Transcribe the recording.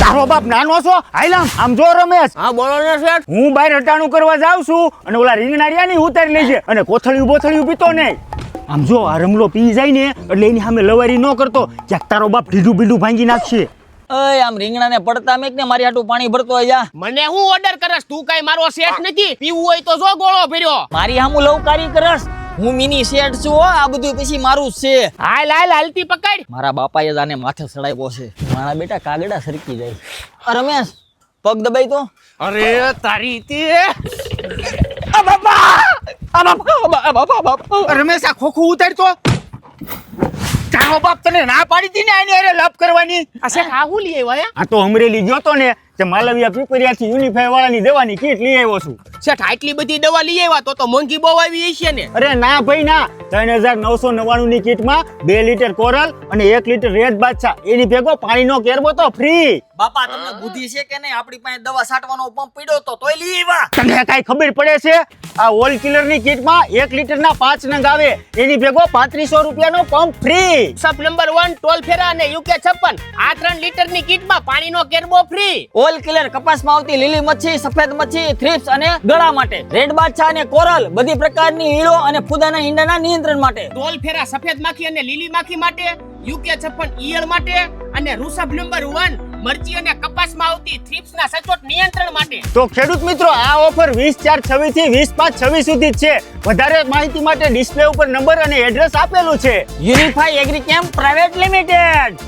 તારો બાપ નાનો છો હાઈલામ આમ જો રમેશ. હા બોલો ને શેઠ. હું બહાર હટાણું કરવા જાઉં છું અને ઓલા રીંગણા રહ્યા ને ઉતારી લેજે અને કોથળિયું બોથળિયું પીતો નહીં. આમ જો આ રમલો પી જાય ને એટલે એની સામે લવારી ન કરતો ક્યાંક તારો બાપ ઢીડું બીડું ભાંગી નાખશે. ઓય આમ રીંગણાને પડતા મેક ને મારી હાટું પાણી ભરતો હોય જા. મને હું ઓર્ડર કરસ? તું કઈ મારો સેટ નથી. પીવું હોય તો જો ગોળો ભર્યો. મારી હામું લવકારી કરસ. હું મિની શેઠ છું હો. આ બધું પછી મારું જ છે. હાલ હાલ હાલતી પકડ. મારા બાપાએ જ આને માથે ચડાવ્યો છે. મારા બેટા કાગડા સરકી જાય. આ રમેશ પગ દબાઈ તો. અરે તારી તે આ બાપા રમેશ આ ખોખું ઉતારતો. તારો બાપ તને ના પાડી હતી ને આની હારે લપ કરવાની. આ શેઠ આ હું લઈ આવ્યા? આ તો અમરેલી ગયો તો ને તે માલવિયા પીપરિયાથી યુનિફાઈ વાળાની દવાની કીટ લઈ આવ્યો છું. શેઠ આટલી બધી દવા લઈ આવ્યા તો મોંઘી બહુ આવી હશે ને? અરે ના ભાઈ ના, 3999 ની કીટમાં 2 લીટર કોરલ અને 1 લીટર રેડ બાદશાહ એની ભેગો પાણીનો કેરબો તો ફ્રી. બાપા તમને બુદ્ધિ છે કે નહીં? આપણી પાસે દવા છાંટવાનો પંપ પડ્યો તો તોય લઈ આવ્યા. તને કઈ ખબર પડે છે? આ ઓલ કિલર ની કીટમાં 1 લીટરના 5 નંગ આવે એની ભેગો 3500 રૂપિયાનો પંપ ફ્રી. સબ નંબર 1 ટોલ ફેરા અને યુકે 56 આ 3 લીટરની કીટમાં પાણીનો કેરબો ફ્રી. ઓલ કિલર કપાસમાં આવતી લીલી મચ્છી, સફેદ મચ્છી, થ્રિપ્સ અને ગળા માટે. રેડ બાદશાહ અને કોરલ બધી પ્રકારની ઈળો અને ફૂદાના ઈંડાના નિયંત્રણ માટે. ટોલ ફેરા સફેદ માખી અને લીલી માખી માટે, યુકે 56 ઈયળ માટે અને રૂસબ નંબર 1 મરચી અને કપાસમાં આવતી થ્રિપ્સના સચોટ નિયંત્રણ માટે. તો ખેડૂત મિત્રો આ ઓફર 20/4/26 થી 20/5/26 સુધી જ છે. વધારે માહિતી માટે ડિસ્પ્લે ઉપર નંબર અને એડ્રેસ આપેલું છે. યુનિફાઈ એગ્રી કેમ્પ પ્રાઇવેટ લિમિટેડ.